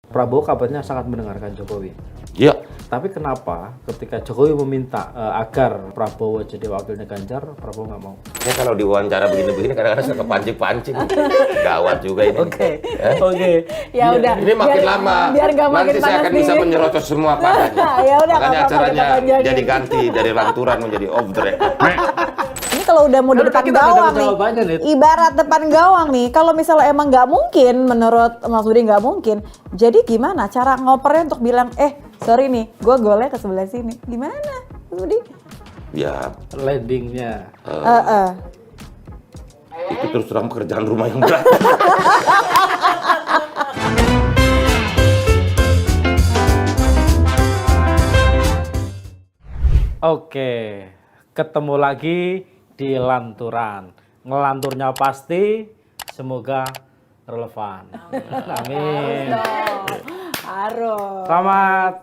Prabowo kabarnya sangat mendengarkan Jokowi. Iya. Tapi kenapa ketika Jokowi meminta agar Prabowo jadi wakilnya Ganjar, Prabowo nggak mau? Ya kalau diwawancara begini-begini kadang-kadang suka pancing-pancing. Gawat juga ini. Oke. Ya udah. Ini makin lama. Biar nggak makin nanti saya panas akan nih. bisa menyerocos semua parahnya. Ya udah, Makanya nggak apa-apa, acaranya kita panjangin. jadi ganti dari lanturan menjadi off the record. Ini kalau udah mau di depan Kita udah gawang jawabannya, nih, Nit. ibarat depan gawang nih, kalau misalnya emang nggak mungkin, menurut Mas Budi nggak mungkin, jadi gimana cara ngopernya untuk bilang, sorry nih, gue golnya ke sebelah sini, gimana Mas Budi? Ya, Landingnya. itu terus terang pekerjaan rumah yang berat. Oke, ketemu lagi di Lanturan. Ngelanturnya pasti, semoga relevan. Amin. Harus. Selamat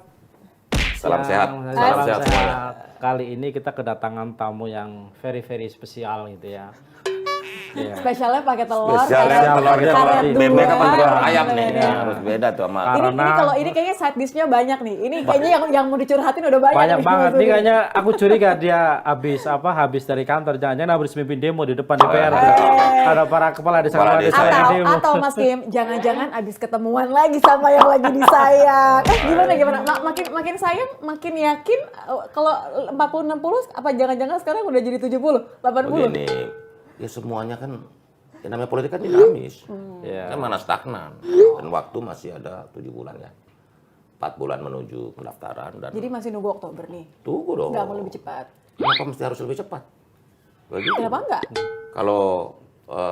Salam siang, sehat. Salam sehat semuanya. Kali ini kita kedatangan tamu yang very spesial gitu ya. Iya. Spesialnya pakai telur. Spesialnya kayak telur pakai karet telur. dua. Bebek apa telur ayam nih? Iya. Harus beda tuh sama. Ini kalau ini kayaknya side dish-nya banyak nih. Ini kayaknya yang mau dicurhatin udah banyak. Banyak nih, banget Mas nih Budi. kayaknya aku curiga dia habis dari kantor, jangan-jangan habis mimpin demo di depan DPR. Ada para kepala desa Kepala desa yang demo. Atau Mas Kim, jangan-jangan abis ketemuan lagi sama yang lagi disayang. Gimana? Makin sayang, makin yakin kalau 40-60 apa jangan-jangan sekarang udah jadi 70, 80? Begini, ya semuanya kan, ya namanya politik kan dinamis. Iya. Kan mana stagnan. Dan waktu masih ada 7 bulan ya. 4 bulan menuju pendaftaran dan Jadi masih nunggu Oktober nih. tunggu dong. Nggak mau lebih cepat. Kenapa mesti harus lebih cepat? Begitu. Kenapa enggak? Kalau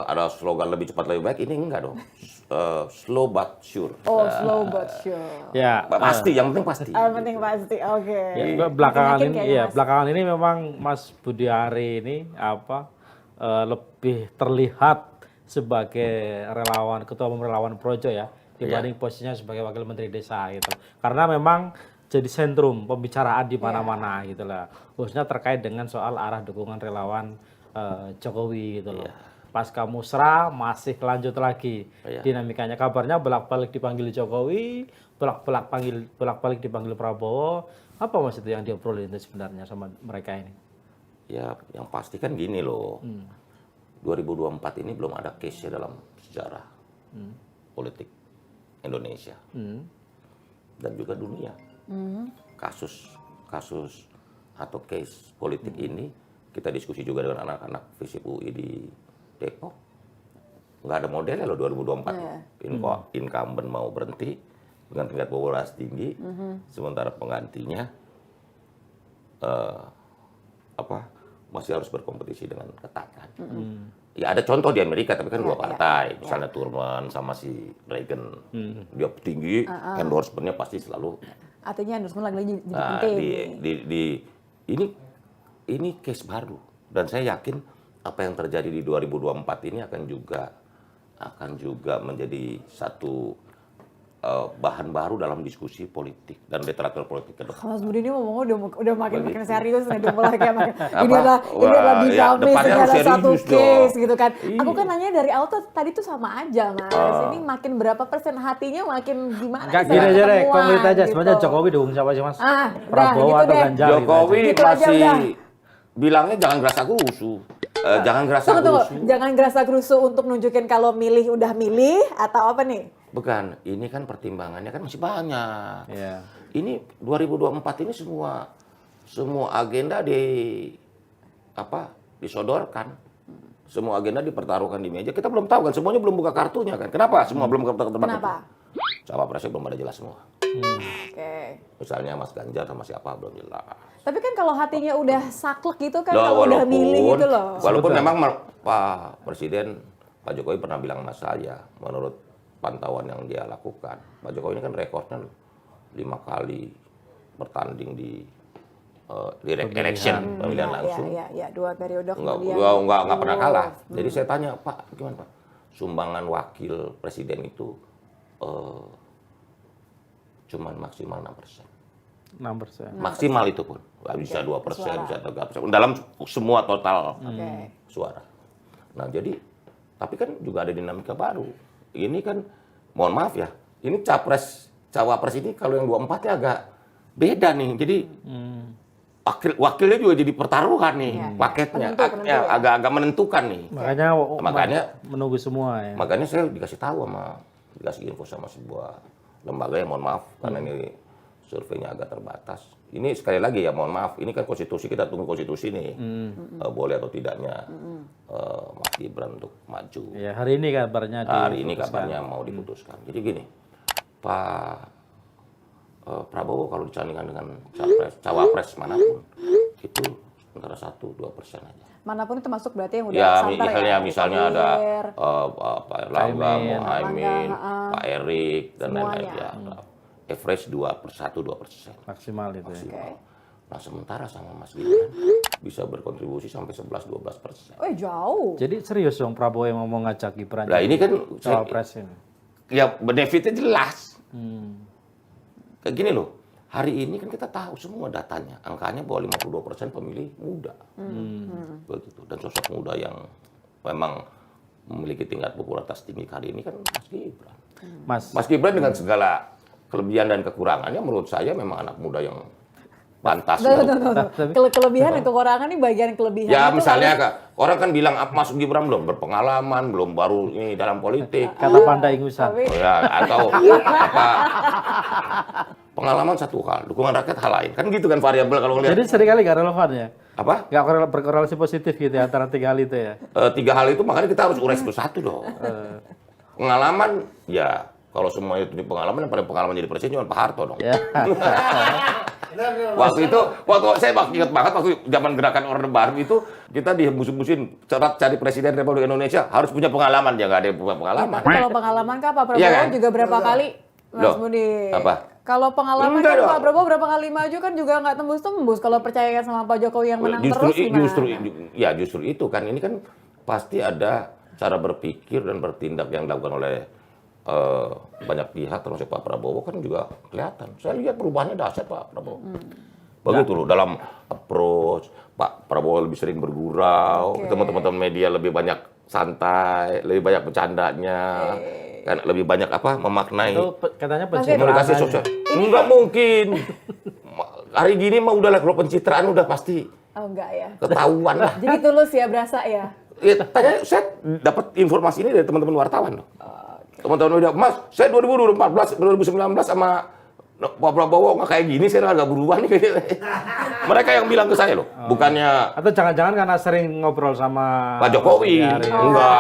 ada slogan lebih cepat lebih baik, ini enggak dong. Slow but sure. Oh, slow but sure. Ya, Pasti, yang penting pasti. Yang penting pasti, oke. ya, belakangan Makin ini kayaknya, ya, Mas. belakangan ini memang Mas Budi Ari ini lebih terlihat sebagai relawan, ketua umum relawan Projo ya, dibanding posisinya sebagai wakil menteri desa gitu. Karena memang jadi sentrum pembicaraan di mana-mana gitu lah. Khususnya terkait dengan soal arah dukungan relawan Jokowi gitu loh. Pasca musra masih lanjut lagi dinamikanya. Kabarnya bolak-balik dipanggil Jokowi, bolak-balik dipanggil Prabowo. Apa Mas itu yang diobrolin itu sebenarnya sama mereka ini? Ya, yang pasti kan gini loh. 2024 ini belum ada case-nya dalam sejarah politik Indonesia dan juga dunia. Kasus atau case politik ini kita diskusi juga dengan anak-anak FISIP UI di Depok. Nggak ada modelnya loh 2024. Incumbent mau berhenti dengan tingkat popularitas tinggi, sementara penggantinya masih harus berkompetisi dengan ketat kan. Ya ada contoh di Amerika, tapi kan dua partai, misalnya Truman sama si Reagan, dia tinggi, endorsement-nya pasti selalu. Artinya endorsement lagi jadi Nah, penting. ini case baru, dan saya yakin apa yang terjadi di 2024 ini akan juga menjadi satu bahan baru dalam diskusi politik dan literatur politik ke depan. Mas Budi ini ngomongnya udah makin serius nih, udah mulai kayak makin ini Wah, adalah ya, dinamis, depannya ini harus ada satu serius case dong. gitu kan. Aku kan nanya dari awal tuh tadi tuh sama aja Mas. Ini makin berapa persen hatinya makin gimana? Enggak sih gini aja deh, ketemuan konkret aja. gitu. Sebenarnya Jokowi dukung siapa sih Mas? Udah, Prabowo gitu atau deh. Ganjar? Jokowi Gitu aja masih udah. bilangnya jangan gerasa gerusu. Jangan gerasa Tunggu. gerusu. Jangan gerasa gerusu untuk nunjukin kalau milih udah milih atau apa nih? Bukan, ini kan pertimbangannya kan masih banyak. Iya. Ini 2024 ini semua agenda disodorkan. Semua agenda dipertaruhkan di meja. Kita belum tahu kan, semuanya belum buka kartunya kan. Kenapa semua belum buka kartu? Kenapa? Cawapresnya belum ada jelas semua. Oke. Misalnya Mas Ganjar sama siapa belum jelas. Tapi kan kalau hatinya udah saklek gitu kan, Loh, kalau udah milih gitu loh. Walaupun memang Pak Presiden, Pak Jokowi pernah bilang sama saya, menurut pantauan yang dia lakukan, Pak Jokowi ini kan rekornya 5 kali bertanding di direct election, pemilihan langsung. Iya, 2 periode Enggak kemudian. pernah kalah. Jadi saya tanya, Pak, gimana Pak? Sumbangan wakil presiden itu cuman maksimal 6%. 6%. Maksimal itu pun. Nggak bisa 2%, bisa 3%. Dalam semua total suara. Nah, jadi, tapi kan juga ada dinamika baru. Ini kan, mohon maaf ya, ini capres cawapres ini kalau yang 24 ya agak beda nih. Jadi wakilnya juga jadi pertaruhan nih paketnya. Penentu Ya, ya. agak-agak menentukan nih. Makanya menunggu semua ya. Makanya saya dikasih info sama sebuah lembaga yang mohon maaf karena ini surveinya agak terbatas. Ini sekali lagi ya mohon maaf, ini kan konstitusi, kita tunggu konstitusi nih. Boleh atau tidaknya Mas Gibran untuk maju. Ya, hari ini kabarnya Hari ini kabarnya mau diputuskan. Jadi gini, Pak Prabowo kalau dicandingkan dengan cawapres manapun itu antara 1-2% aja. Manapun itu masuk berarti yang udah Ya, santer misalnya ada Thohir. Pak Erlangga, Muhaimin, Erlangga, Pak Erik dan lain-lain. semuanya. Ya, average 1-2%. maksimal itu ya. Maksimal. Nah, sementara sama Mas Gibran bisa berkontribusi sampai 11-12%. Oh jauh. Jadi serius dong Prabowo yang mau ngajak Gibran. Nah, ini kan cawapres ini. ya benefitnya jelas. Kayak gini loh, hari ini kan kita tahu semua datanya, angkanya bahwa 52% pemilih muda. Begitu. Dan sosok muda yang memang memiliki tingkat popularitas tinggi kali ini kan Mas Gibran. Mas Gibran dengan segala kelebihan dan kekurangannya menurut saya memang anak muda yang pantas. Kelebihan dan kekurangan ini bagian kelebihan. Ya itu misalnya harus- orang kan bilang Mas Gibran belum berpengalaman, belum baru ini dalam politik. Kata Pandai Ingusan. Tapi- Oh ya, atau apa? Pengalaman satu hal, dukungan rakyat hal lain. Kan gitu kan variabel kalau ngelihat. Jadi seringkali nggak relevan ya. Apa? Nggak berkorelasi positif gitu ya antara tiga hal itu ya. Tiga hal itu makanya kita harus urai satu-satu dong. Pengalaman, ya kalau semua itu di pengalaman, yang paling pengalaman jadi presiden cuma Pak Harto dong. Ya. Waktu saya ingat banget waktu zaman gerakan Orde Baru itu kita dihembus-hembusin cari presiden Republik Indonesia harus punya pengalaman, ya nggak ada yang punya pengalaman. Tapi kalau pengalaman kan Pak Prabowo Iya kan? juga berapa kali, Mas Loh, Budi? apa? Kalau pengalaman Enggak kan dong. Pak Prabowo berapa kali maju kan juga nggak tembus-tembus. Kalau percaya sama Pak Jokowi yang menang terus gimana? Justru itu kan ini kan pasti ada cara berpikir dan bertindak yang dilakukan oleh banyak pihak termasuk Pak Prabowo kan juga kelihatan. Saya lihat perubahannya dahsyat Pak Prabowo. Begitu loh dalam approach Pak Prabowo lebih sering bergurau, teman-teman media lebih banyak santai, lebih banyak bercandanya, kan lebih banyak apa memaknai Itu katanya komunikasi pencitraan. sosial. Enggak mungkin. Hari gini mah udah lah kalau pencitraan udah pasti Oh enggak ya. ketahuan lah. Jadi tulus ya berasa ya. Ya, tanya, saya dapat informasi ini dari teman-teman wartawan loh. Teman-teman media, Mas, saya 2014, 2019 sama Pak Prabowo nggak kayak gini, saya agak berubah nih kayaknya. Mereka yang bilang ke saya loh, bukannya Atau jangan-jangan karena sering ngobrol sama Pak Jokowi. Enggak.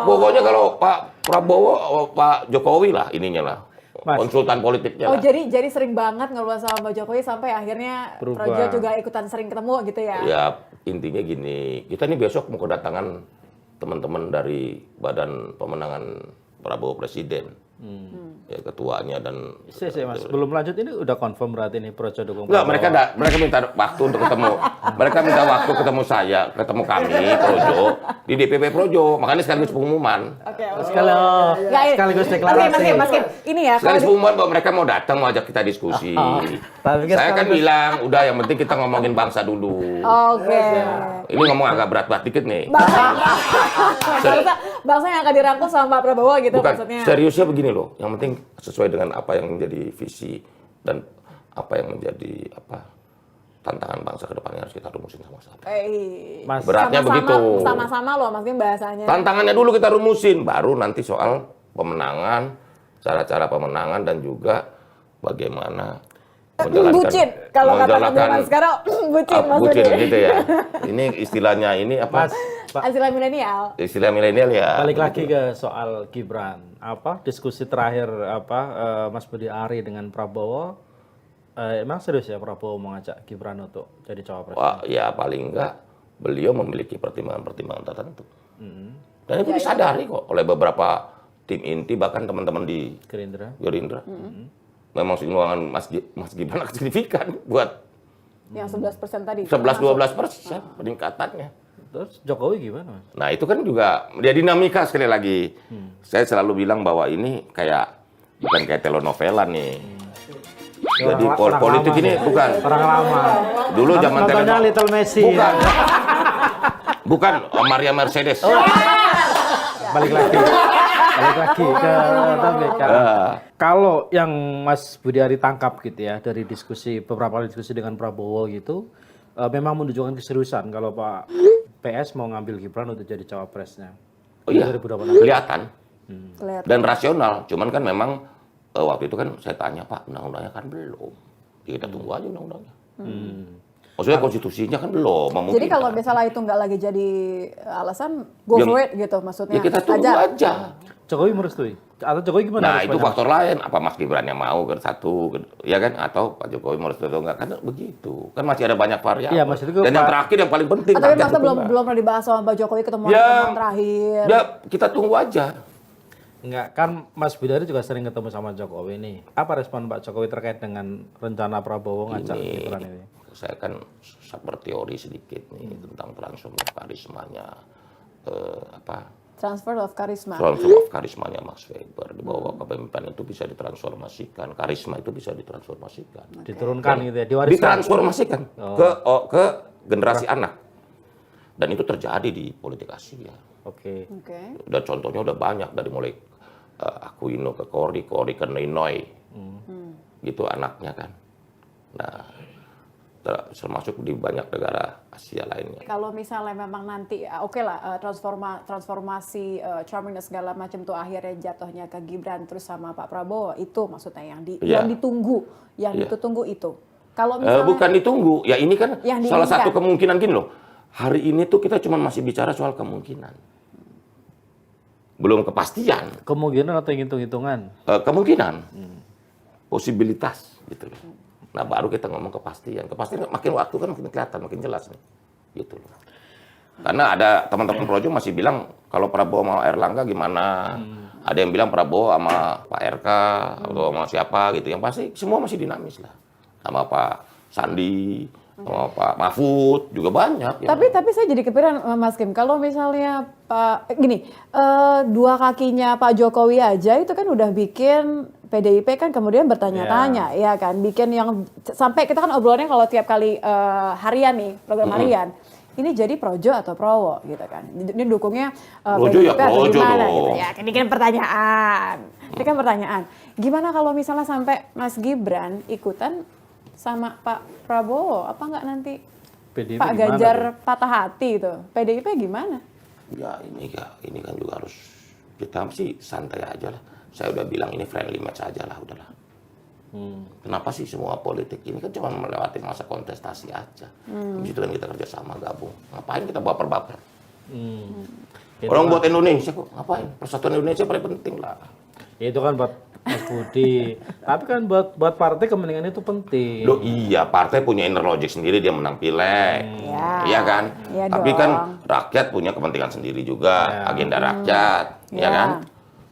Pokoknya kalau Pak Prabowo, Pak Jokowi lah ininya lah. Mas. Konsultan politiknya Oh lah. jadi sering banget ngobrol sama Pak Jokowi sampai akhirnya Berubah. Projo juga ikutan sering ketemu gitu ya. Ya intinya gini, kita nih besok mau kedatangan teman-teman dari Badan Pemenangan Prabowo Presiden, ya ketuanya dan. Mas. Belum lanjut ini udah confirm berarti ini Projo dukung Enggak, Prabowo. mereka minta waktu untuk ketemu. Mereka minta waktu ketemu saya, ketemu kami Projo di DPP Projo. Makanya sekaligus pengumuman. Oke. Sekaligus deklarasi. Mas Kim, ini ya. Sekaligus pengumuman bahwa mereka mau datang, mau ajak kita diskusi. Tapi kan Saya kan sekaligus- bilang, udah yang penting kita ngomongin bangsa dulu. Oke. Ini ngomong agak berat-berat dikit nih. Bangsa yang akan dirangkul sama Pak Prabowo gitu Bukan, maksudnya. seriusnya begini loh. Yang penting sesuai dengan apa yang menjadi visi dan apa yang menjadi tantangan bangsa ke depannya harus kita rumusin sama-sama. Mas, Beratnya begitu. Sama-sama loh Mas Kim bahasanya. Tantangannya dulu kita rumusin, baru nanti soal pemenangan, cara-cara pemenangan dan juga bagaimana Bucin. Kalau kata zaman sekarang bucin Mas bucin Budi. gitu ya. Ini istilahnya ini apa? Mas, Pak, Istilah milenial. Istilah milenial ya. balik lagi begitu. ke soal Gibran. Diskusi terakhir Mas Budi Ari dengan Prabowo. Emang serius ya Prabowo mengajak Gibran untuk jadi cawapres? Wah, ya paling enggak beliau memiliki pertimbangan-pertimbangan tertentu. Dan itu disadari kok oleh beberapa tim inti bahkan teman-teman di Gerindra. Gerindra. Memang sumbangan Mas Gibran akan signifikan buat Yang 11% tadi. 11-12% peningkatannya. Terus Jokowi gimana? Mas? Nah itu kan juga dia dinamika sekali lagi. Saya selalu bilang bahwa ini bukan kayak telenovela nih. Jadi Orang politik lama ini nih. bukan. Orang lama. Dulu zaman Nontonnya telenovela. Little Messi. Bukan. Ya. Bukan Maria Mercedes. Balik lagi. balik lagi ke topik. Kalau yang Mas Budi Ari tangkap gitu ya dari beberapa kali diskusi dengan Prabowo gitu, memang menunjukkan keseriusan kalau Pak PS mau ngambil Gibran untuk jadi cawapresnya. Oh iya, 2026. kelihatan. Kelihatan. Dan rasional. Cuman kan memang waktu itu kan saya tanya, Pak, undang-undangnya kan belum. Ya, kita tunggu aja undang-undangnya. Maksudnya konstitusinya kan belum memungkinkan. Jadi kalau misalnya itu nggak lagi jadi alasan, go Ya, for it gitu maksudnya. Ya kita tunggu aja. Jokowi merestui atau Jokowi gimana? Nah, itu responnya? faktor lain. Apa Mas Gibran yang mau ya kan? Atau Pak Jokowi mau atau enggak? Kan begitu. Kan masih ada banyak variabel. Iya, Mas, itu Dan yang terakhir yang paling penting. Tapi rakyat masa itu belum enggak. belum pernah dibahas sama Pak Jokowi ketemu terakhir. Ya, kita tunggu aja. Enggak, kan Mas Budi Ari juga sering ketemu sama Jokowi nih. Apa respon Pak Jokowi terkait dengan rencana Prabowo ngajak Gibran ini? Saya kan berteori sedikit nih tentang transfer karismanya Transfer of charisma. transfer of karismanya Max Weber. Di bawah kepemimpinan itu bisa ditransformasikan, karisma itu bisa ditransformasikan. Diturunkan gitu ya, diwariskan. Ditransformasikan ke generasi anak. Dan itu terjadi di politik Asia. Oke. Oke. Dan contohnya udah banyak dari mulai Aquino ke Cory ke Ninoy. Gitu anaknya kan. Nah, termasuk di banyak negara Asia lainnya. Kalau misalnya memang nanti oke lah transformasi Charming dan segala macam tuh akhirnya jatuhnya ke Gibran terus sama Pak Prabowo itu maksudnya yang ditunggu, yang ditunggu itu. Kalau misalnya Bukan ditunggu, ya ini kan yang salah diinginkan. satu kemungkinan gini loh. Hari ini tuh kita cuma masih bicara soal kemungkinan. Belum kepastian. Kemungkinan atau hitung-hitungan? Kemungkinan. Posibilitas gitu loh. Nah, baru kita ngomong kepastian. Kepastian makin waktu kan makin kelihatan, makin jelas nih. Gitu loh. Karena ada teman-teman Projo masih bilang kalau Prabowo mau Erlangga gimana? Ada yang bilang Prabowo sama Pak RK atau sama siapa gitu. Yang pasti semua masih dinamis lah. Sama Pak Sandi, sama Pak Mahfud juga banyak. Tapi saya jadi kepikiran Mas Kim, kalau misalnya dua kakinya Pak Jokowi aja itu kan udah bikin PDIP kan kemudian bertanya-tanya, ya kan, bikin yang sampai kita kan obrolannya kalau tiap kali harian nih program harian, ini jadi Projo atau Prowo gitu kan, ini dukungnya Projo PDIP ya atau Projo gimana dong. gitu ya, ini kan pertanyaan, gimana kalau misalnya sampai Mas Gibran ikutan sama Pak Prabowo, apa nggak nanti PDIP Pak gimana Ganjar tuh? patah hati itu, PDIP gimana? Ya ini kan juga harus kita sih santai aja lah. Saya udah bilang ini friendly match aja lah, udahlah. Kenapa sih semua politik ini kan cuma melewati masa kontestasi aja. Di situ kan kita kerjasama gabung. Ngapain kita baper-baper? Orang buat Indonesia kok, ngapain? Persatuan Indonesia paling penting lah. Ya, itu kan buat Mas Budi. Tapi kan buat partai kepentingan itu penting. Loh iya, partai punya inner logic sendiri, dia menang pileg. Iya kan? Iya Tapi dong. kan rakyat punya kepentingan sendiri juga, agenda rakyat, ya kan?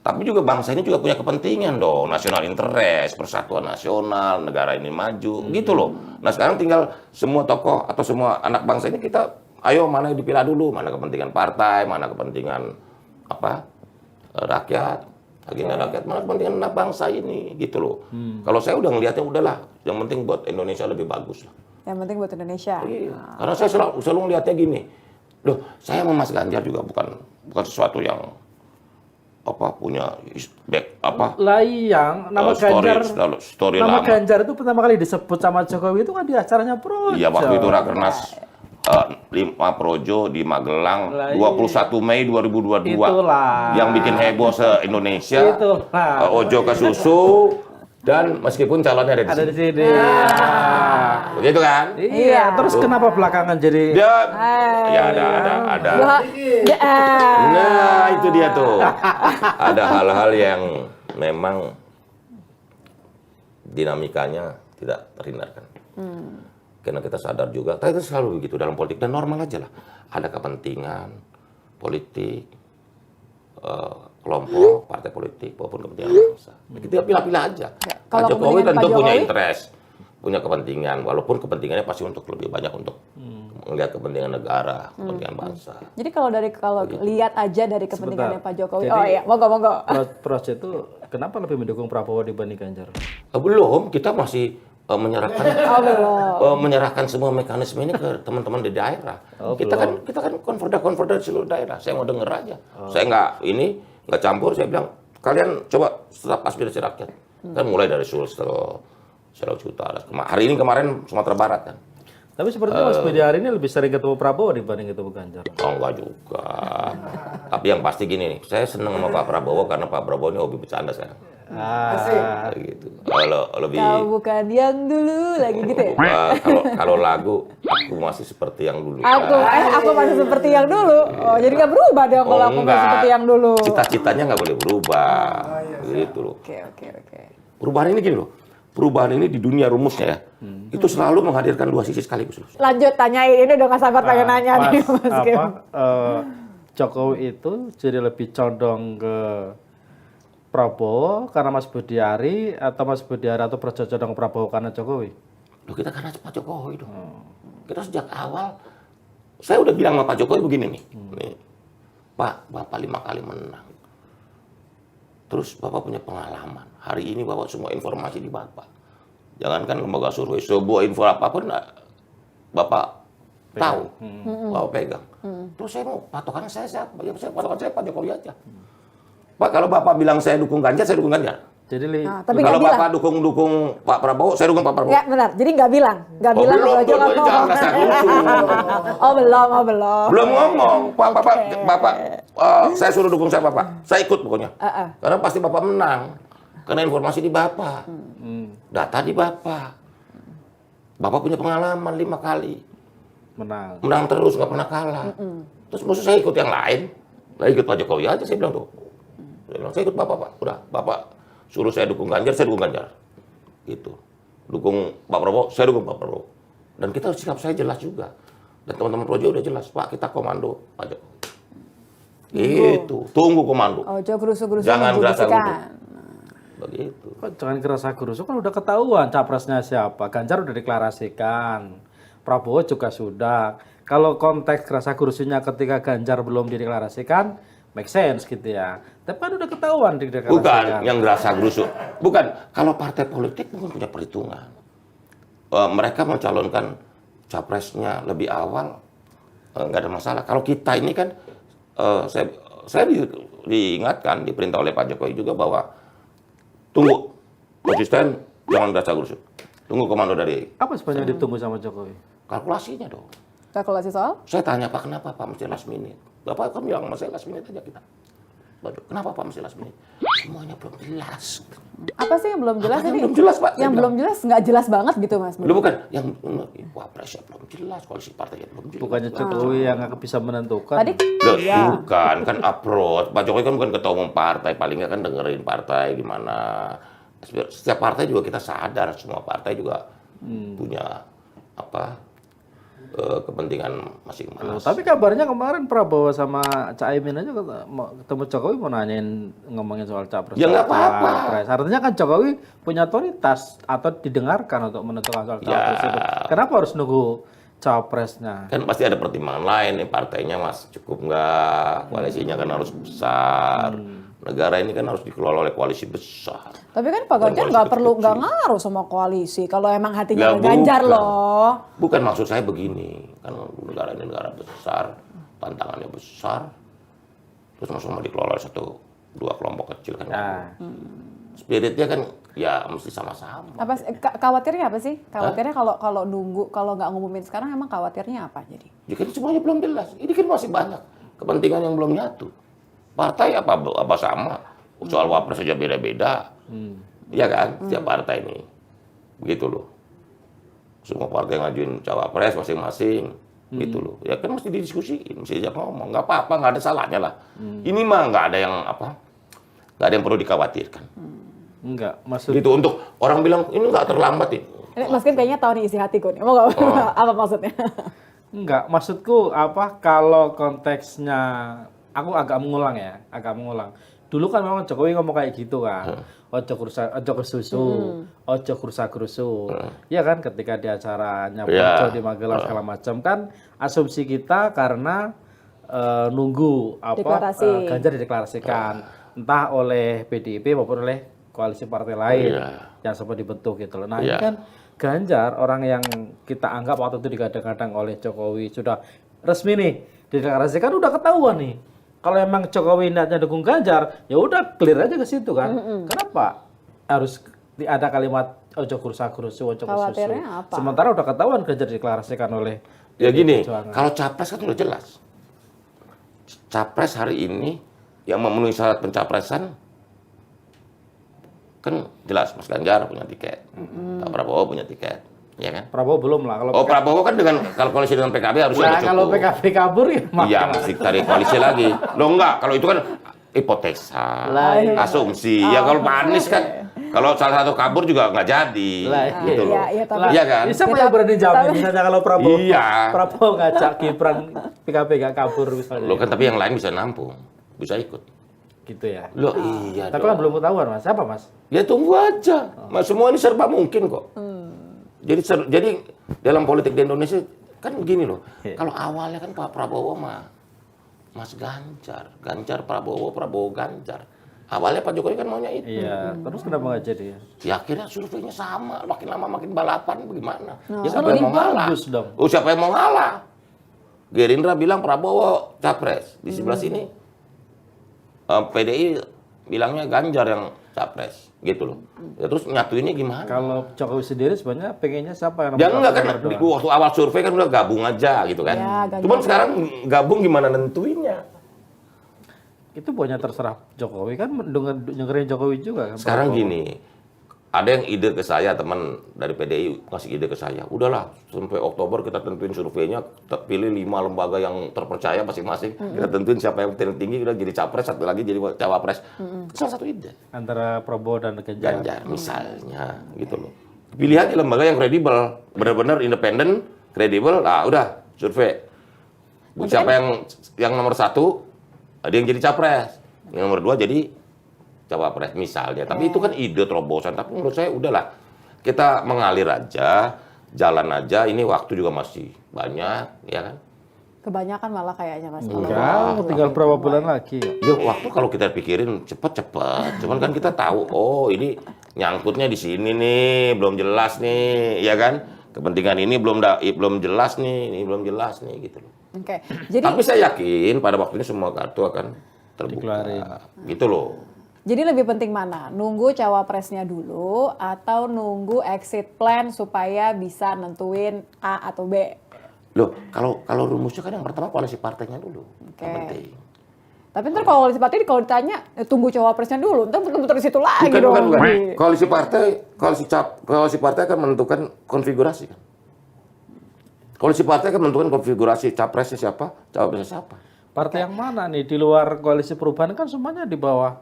Tapi juga bangsa ini juga punya kepentingan dong, national interest, persatuan nasional, negara ini maju, gitu loh. Nah sekarang tinggal semua tokoh atau semua anak bangsa ini kita, ayo mana yang dipilah dulu, mana kepentingan partai, mana kepentingan rakyat, agenda rakyat, mana kepentingan anak bangsa ini, gitu loh. Kalau saya udah ngelihatnya udahlah, yang penting buat Indonesia lebih bagus lah. Yang penting buat Indonesia. Iya. Karena saya selalu ngelihatnya gini, loh saya sama Mas Ganjar juga bukan sesuatu yang punya yang nama story nama lama. Ganjar itu pertama kali disebut sama Jokowi itu kan di acaranya Projo. Iya, waktu itu Rakernas 5 Projo di Magelang 21 Mei 2022. Itulah. Yang bikin heboh se-Indonesia. Itulah. Ojo ke susu dan meskipun calonnya ada di Ada sini. di sini. Begitu kan? Iya, terus kenapa belakangan jadi Dia ya ada. Nah, itu dia tuh. Ada hal-hal yang memang dinamikanya tidak terhindarkan. Karena kita sadar juga, itu selalu begitu dalam politik dan normal aja lah. Ada kepentingan politik, kelompok, partai politik, maupun kepentingan bangsa. Kita pilih-pilih aja. Pak Kalau Jokowi kepentingan tentu Pak punya Jokowi? interest, punya kepentingan, walaupun kepentingannya pasti untuk lebih banyak untuk melihat kepentingan negara, kepentingan bangsa. Jadi kalau lihat aja dari kepentingannya Sebentar. Pak Jokowi, Jadi- monggo. Projo itu kenapa lebih mendukung Prabowo dibanding Ganjar? Belum, kita masih menyerahkan belum. menyerahkan semua mekanisme ini ke teman-teman di daerah. Kita kan konverda di seluruh daerah. Saya mau denger aja. Saya nggak ini nggak campur. Saya bilang kalian coba tetap aspirasi rakyat. Kan mulai dari Sulsel, Sulawesi Utara. Kemarin Sumatera Barat kan. Tapi sepertinya Mas Budi hari ini lebih sering ketemu Prabowo dibanding ketemu Ganjar. Oh enggak juga. Tapi yang pasti gini nih, saya seneng sama Pak Prabowo karena Pak Prabowo ini hobi bercanda sekarang. Gitu. Kalau lebih Kau bukan yang dulu lagi gitu ya? kalau lagu aku masih seperti yang dulu. Aku masih seperti yang dulu. Oh, jadi nggak berubah dong kalau aku masih seperti yang dulu. Cita-citanya nggak boleh berubah. Gitu loh. Oke. Perubahan ini gini loh. Perubahan ini di dunia rumusnya ya. Itu selalu menghadirkan dua sisi sekaligus. Lanjut tanyain, ini udah nggak sabar pengen nanya nih Mas Kim. Jokowi itu jadi lebih condong ke Prabowo karena Mas Budiari atau Mas Budiari atau Projo condong ke Prabowo karena Jokowi? Loh, kita karena Pak Jokowi dong. Kita sejak awal, saya udah bilang sama Pak Jokowi begini nih. Nih, Pak, Bapak 5 kali menang. Terus Bapak punya pengalaman. Hari ini Bapak semua informasi di Bapak. Jangankan lembaga survei, sebuah info apapun Bapak tahu, Bapak pegang. Terus saya mau patokan saya siapa? Ya, patokan saya Pak Jokowi aja. Pak, kalau Bapak bilang saya dukung Ganjar, saya dukung Ganjar. Jadi tapi kalau nggak Bapak dukung Pak Prabowo, saya dukung Pak Prabowo. Ya benar, jadi nggak bilang belum, Projo nggak ngomong. jangan kasar dulu. belum. Belum ngomong, Bapak, saya suruh dukung saya Bapak. Saya ikut pokoknya. Karena pasti Bapak menang. Karena informasi di Bapak. Data di Bapak. Bapak punya pengalaman 5 kali. Menang terus, nggak pernah kalah. Terus maksud saya ikut yang lain. Saya ikut Pak Jokowi aja, saya bilang tuh. Saya ikut Bapak, Pak. Udah, Bapak suruh saya dukung Ganjar, saya dukung Ganjar. Gitu. Dukung Pak Prabowo, saya dukung Pak Prabowo. Dan kita sikap saya jelas juga. Dan teman-teman Projo udah jelas, Pak, kita komando Pak Jokowi. Gitu. Tunggu komando. Ojo gerusu-gerusu Jangan gerasa menjudicikan. Begitu. kok jangan gerasa gerusu kan udah ketahuan capresnya siapa. Ganjar udah deklarasikan. Prabowo juga sudah. Kalau konteks gerasa gerusunya ketika Ganjar belum dideklarasikan, make sense gitu ya. Tapi kan udah ketahuan dideklarasikan. Bukan yang gerasa gerusu. Bukan. Kalau partai politik bukan punya perhitungan. Mereka mencalonkan capresnya lebih awal, nggak ada masalah. Kalau kita ini kan, saya diingatkan, diperintah oleh Pak Jokowi juga bahwa tunggu, konsisten, jangan gerasa gerusu. Tunggu komando dari. Apa sebenarnya ditunggu sama Jokowi? Kalkulasinya dong. Kalkulasi soal? Saya tanya, Pak, kenapa Pak mesti last minute? Bapak kan bilang, saya last minute aja kita. Kenapa Pak mesti last minute? Semuanya belum jelas. Apa sih yang belum jelas ini? Belum jelas, Pak. Yang belum jelas, nggak jelas banget gitu Mas. Lu bukan, yang wapresnya belum jelas, koalisi partainya belum jelas. Bukannya Jokowi yang nggak bisa menentukan. Tadi Loh, bukan, kan approach. Pak Jokowi kan bukan ketua umum partai, paling nggak kan dengerin partai gimana. Setiap partai juga kita sadar, semua partai juga punya kepentingan masing-masing. Tapi kabarnya kemarin Prabowo sama Caimin aja ketemu Jokowi mau nanyain ngomongin soal capres. Ya nggak apa-apa. Capres. Artinya kan Jokowi punya otoritas atau didengarkan untuk menentukan soal capres itu. Kenapa harus nunggu capresnya? Kan pasti ada pertimbangan lain nih, partainya mas cukup nggak, koalisinya kan harus besar. Negara ini kan harus dikelola oleh koalisi besar. Tapi kan Pak Ganjar nggak ngaruh sama koalisi. Kalau emang hatinya ke Ganjar loh. Bukan, maksud saya begini, kan negara ini negara besar, tantangannya besar, terus mau dikelola oleh 1-2 kelompok kecil kan. Spiritnya kan ya mesti sama-sama. Apa khawatirnya apa sih? Khawatirnya kalau nunggu, kalau nggak ngumumin sekarang emang khawatirnya apa jadi? Jadi semuanya belum jelas. Ini kan masih banyak kepentingan yang belum nyatu. Partai apa sama, soal wapres saja beda-beda, ya kan? Setiap partai ini, begitu loh. Semua partai ngajuin cawapres masing-masing, gitu loh. Ya kan mesti didiskusiin, mesti diajak ngomong. Nggak apa-apa, nggak ada salahnya lah. Ini mah nggak ada yang nggak ada yang perlu dikhawatirkan. Enggak, maksud Gitu, untuk orang bilang ini nggak terlambat ini. Ini Mas Kim kayaknya tahu nih isi hatiku nih. Mau nggak? Apa maksudnya? enggak, maksudku kalau konteksnya aku agak mengulang. Dulu kan memang Jokowi ngomong kayak gitu kan. Ojo gerusa-gerusu. Iya kan ketika di acaranya Projo di Magelang segala macam kan asumsi kita karena nunggu Ganjar dideklarasikan entah oleh PDIP maupun oleh koalisi partai lain yang sempat dibentuk gitu loh. Nah, ini kan Ganjar orang yang kita anggap waktu itu digadang-gadang oleh Jokowi sudah resmi nih dideklarasikan, udah ketahuan nih kalau emang Jokowi niatnya dukung Ganjar, ya udah clear aja ke situ kan. Kenapa harus ada kalimat ojo kursa-kursu, ojo kursusu? Khawatirnya apa? Sementara udah ketahuan Ganjar dideklarasikan oleh Ya gini, Perjuangan. kalau capres kan udah jelas. Capres hari ini yang memenuhi syarat pencapresan kan jelas Mas Ganjar punya tiket, Pak Prabowo punya tiket, ya kan? Prabowo belum lah. Kalau Oh Prabowo kan dengan kalau koalisi dengan PKB harusnya nah, udah cukup. kalau PKB kabur ya Iya mesti cari koalisi lagi. Lo enggak, kalau itu kan hipotesa, Lah, iya. asumsi. Ya kalau Pak Anies kan, kalau salah satu kabur juga nggak jadi, Lah, gitu loh. iya, tapi- Iya kan? Ini siapa yang berani jamin misalnya kalau Prabowo Iya. Prabowo ngajak Gibran PKB gak kabur misalnya. Lo kan tapi yang lain bisa nampung, bisa ikut. Gitu ya. Lo iya Tapi dong. kan belum ketahuan Mas. Siapa Mas? Ya tunggu aja. Mas semua ini serba mungkin kok. Jadi dalam politik di Indonesia kan begini loh. Iya. Kalau awalnya kan Pak Prabowo mah Mas Ganjar, Ganjar Prabowo, Prabowo Ganjar. Awalnya Pak Jokowi kan maunya itu. Iya, terus kenapa nggak jadi ya? Ya akhirnya surveinya sama, makin lama makin balapan bagaimana? Ya kan Siapa yang lebih mau ngalah? bagus dong. Oh siapa yang mau ngalah? Gerindra bilang Prabowo capres. Di sebelah sini PDI bilangnya Ganjar yang capres, gitu loh. Ya, terus nyatuinnya gimana? Kalau Jokowi sendiri sebenarnya pengennya siapa yang Ya nomor enggak satu kan, nomor di dua? waktu awal survei kan udah gabung aja gitu kan. Ya, Ganjar. Cuman sekarang gabung gimana nentuinnya? Itu pokoknya terserah Jokowi kan dengerin Jokowi juga kan. Sekarang Prabowo. gini, ada yang ide ke saya, teman dari PDI ngasih ide ke saya. Udahlah, sampai Oktober kita tentuin surveinya, kita pilih 5 lembaga yang terpercaya masing-masing. Kita tentuin siapa yang paling tinggi, udah jadi capres, satu lagi jadi cawapres. Salah satu ide. Antara Prabowo dan Ganjar. Ganjar misalnya, gitu loh. Pilihan di lembaga yang kredibel, benar-benar independen, kredibel, nah udah, survei. Siapa yang nomor 1, ada yang jadi capres. Yang nomor 2 jadi cawapres misalnya. Tapi itu kan ide terobosan. Tapi menurut saya udahlah. Kita mengalir aja, jalan aja. Ini waktu juga masih banyak, ya kan? Kebanyakan malah kayaknya Mas. Enggak, tinggal berapa bulan lagi. Ya waktu kalau kita pikirin cepet-cepet. Cuman kan kita tahu, oh ini nyangkutnya di sini nih, belum jelas nih, ya kan? Kepentingan ini belum jelas nih, ini belum jelas nih, gitu loh. Oke. Jadi Tapi saya yakin pada waktunya semua kartu akan terbuka. Dikeluarin. Gitu loh. Jadi lebih penting mana? Nunggu cawapresnya dulu atau nunggu exit plan supaya bisa nentuin A atau B? Loh, kalau rumusnya kan yang pertama koalisi partainya dulu. Oke. Yang penting. Tapi ntar kalau partai kalau ditanya tunggu cawapresnya dulu, ntar muter-muter di situ lagi Bukan, dong. bukan. Koalisi partai akan menentukan konfigurasi kan. Koalisi partai akan menentukan konfigurasi capresnya siapa, cawapresnya siapa. Partai yang mana nih di luar koalisi perubahan kan semuanya di bawah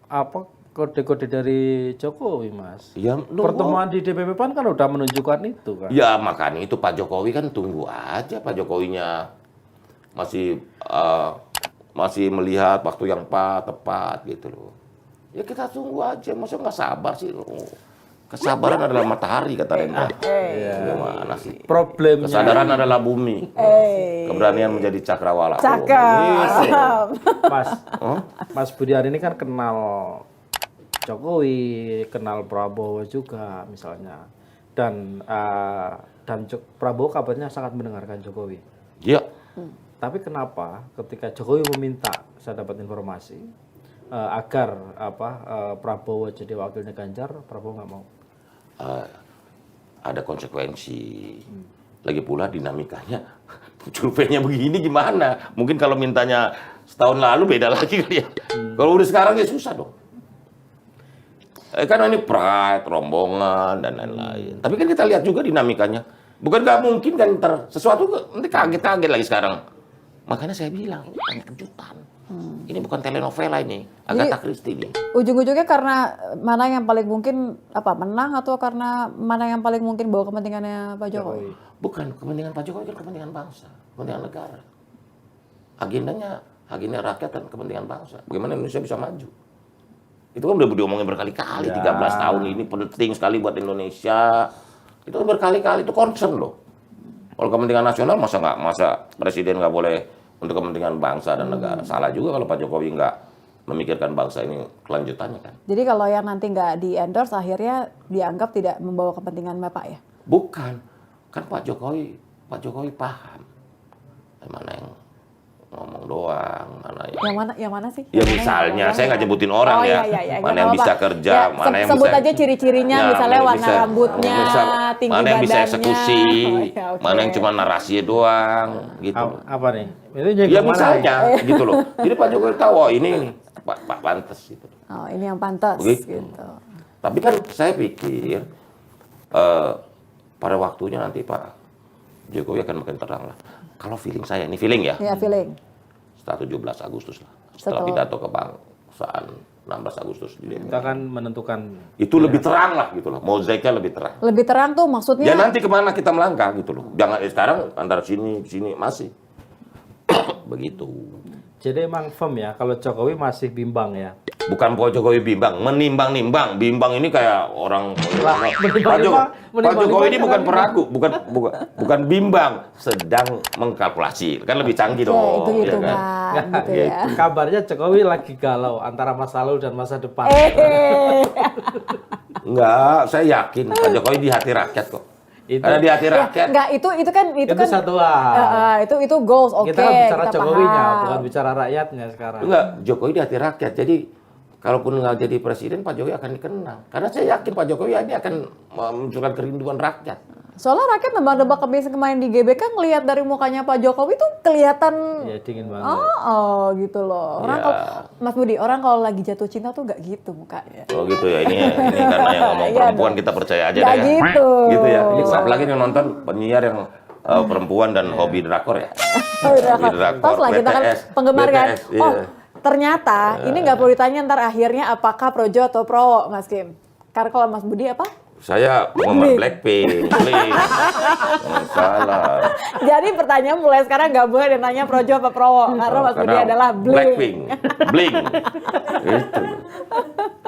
apa kode-kode dari Jokowi, Mas. Ya, Pertemuan di DPP PAN kan udah menunjukkan itu kan. Ya makanya itu Pak Jokowi kan tunggu aja Pak Jokowinya masih melihat waktu yang tepat gitu loh. Ya kita tunggu aja, masa nggak sabar sih. Kesabaran adalah matahari kata Rendra. Gimana sih? Problemnya Kesadaran adalah bumi. Keberanian menjadi cakrawala. Cakep. Mas, Mas Budiar ini kan kenal Jokowi, kenal Prabowo juga misalnya. Dan Prabowo kabarnya sangat mendengarkan Jokowi. Iya. Tapi kenapa ketika Jokowi meminta, saya dapat informasi agar Prabowo jadi wakilnya Ganjar, Prabowo nggak mau. Ada konsekuensi. Lagi pula dinamikanya, surveinya begini gimana? Mungkin kalau mintanya setahun lalu beda lagi kali ya. Kalau udah sekarang ya susah dong. Karena ini pride, rombongan, dan lain-lain. Tapi kan kita lihat juga dinamikanya. Bukan nggak mungkin kan sesuatu nanti kaget-kaget lagi sekarang. Makanya saya bilang, ini banyak kejutan. Ini bukan telenovela ini, Agatha Christie ini. Ujung-ujungnya karena mana yang paling mungkin menang atau karena mana yang paling mungkin bawa kepentingannya Pak Jokowi? Bukan, kepentingan Pak Jokowi kan kepentingan bangsa, kepentingan negara. Agendanya rakyat dan kepentingan bangsa. Bagaimana Indonesia bisa maju? Itu kan udah diomongin berkali-kali, 13 tahun ini penting sekali buat Indonesia. Itu kan berkali-kali, itu concern loh. Kalau kepentingan nasional masa presiden nggak boleh untuk kepentingan bangsa dan negara. Salah juga kalau Pak Jokowi nggak memikirkan bangsa ini kelanjutannya kan. Jadi kalau yang nanti nggak di-endorse akhirnya dianggap tidak membawa kepentingan Bapak ya? Bukan. Kan Pak Jokowi paham. Mana yang ngomong doang, mana Yang mana sih? Ya Yang mana misalnya, yang saya nggak nyebutin orang ya. Iya. Mana Nggak yang bisa apa-apa. kerja, Ya, mana yang sebut bisa... aja ciri-cirinya, Ya, misalnya warna bisa- rambutnya, tinggi mana yang bisa badannya. eksekusi, Oh, ya, oke. mana yang cuma narasi doang, gitu. Apa nih? Itu jadi Ya kemana misalnya, nih? gitu loh. Jadi Pak Jokowi tahu, oh ini Pak pantas gitu. Oh, ini yang pantas Begitu. gitu. Tapi kan saya pikir pada waktunya nanti Pak Jokowi akan makin terang lah. Kalau feeling saya, ini feeling ya, Ya, feeling. setelah 17 Agustus lah. Setelah Betul. pidato kebangsaan 16 Agustus di Demo. Kita akan menentukan Itu lebih terang lah gitu loh, mozaiknya lebih terang. Lebih terang tuh maksudnya. Ya nanti kemana kita melangkah gitu loh. Jangan sekarang antara sini masih. Begitu. jadi emang firm ya kalau Jokowi masih bimbang ya. Bukan Pak Jokowi bimbang, menimbang-nimbang. Bimbang ini kayak orang Pak Jokowi ini bukan peragu, bukan bimbang, sedang mengkalkulasi. Kan lebih canggih dong. Itu ya kan? Pak, gitu ya. Kabarnya Jokowi lagi galau antara masa lalu dan masa depan. Enggak, saya yakin Pak Jokowi di hati rakyat kok. Karena di hati Ya, rakyat. enggak, itu kan Itu kan satu hal. itu goals, oke. Kita kan bicara kita Jokowinya, paham. bukan bicara rakyatnya sekarang. Enggak, Jokowi di hati rakyat. Jadi kalaupun nggak jadi presiden, Pak Jokowi akan dikenang. Karena saya yakin Pak Jokowi ini akan memunculkan kerinduan rakyat. Soalnya rakyat nebak-nebak kebiasaan kemarin di GBK ngelihat dari mukanya Pak Jokowi tuh kelihatan Ya dingin banget. oh gitu loh. Orang Ya. kalau Mas Budi, orang kalau lagi jatuh cinta tuh gak gitu mukanya. Oh gitu ya, ini karena yang ngomong Iya perempuan dong. kita percaya aja Nggak deh ya. gitu. Gitu ya. Ini apalagi yang nonton penyiar yang perempuan dan hobi drakor ya. Oh, Hobi drakor, pas lah kita kan BTS, penggemar kan. BTS, Oh, iya. ternyata ini nggak perlu ditanya ntar akhirnya apakah Projo atau Prowo, Mas Kim. Karena kalau Mas Budi apa? Saya penggemar Blackpink, please. Jangan salah. Jadi pertanyaan mulai sekarang nggak boleh ditanya Projo apa Prowo karena Mas Budi Karena adalah Blackpink, Blink. Blink. Itu.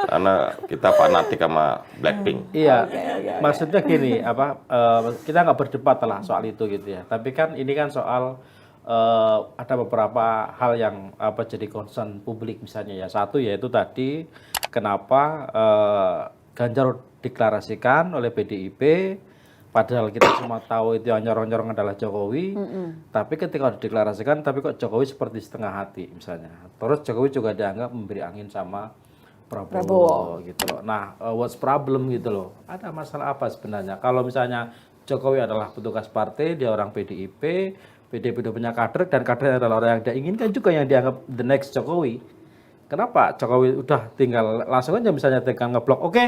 Karena kita fanatik sama Blackpink. Iya, maksudnya gini, kita nggak berdebat lah soal itu gitu ya. Tapi kan ini kan soal ada beberapa hal yang jadi concern publik misalnya ya. Satu yaitu tadi kenapa Ganjar deklarasikan oleh PDIP, padahal kita semua tahu itu yang nyorong-nyorong adalah Jokowi. Tapi ketika dideklarasikan, tapi kok Jokowi seperti setengah hati misalnya. Terus Jokowi juga dianggap memberi angin sama Prabowo gitu loh. Nah, what's problem gitu loh. Ada masalah apa sebenarnya? Kalau misalnya Jokowi adalah petugas partai, dia orang PDIP udah punya kader dan kadernya adalah orang yang dia inginkan juga yang dianggap the next Jokowi. Kenapa Jokowi udah tinggal langsung aja misalnya tinggal ngeblok, oke,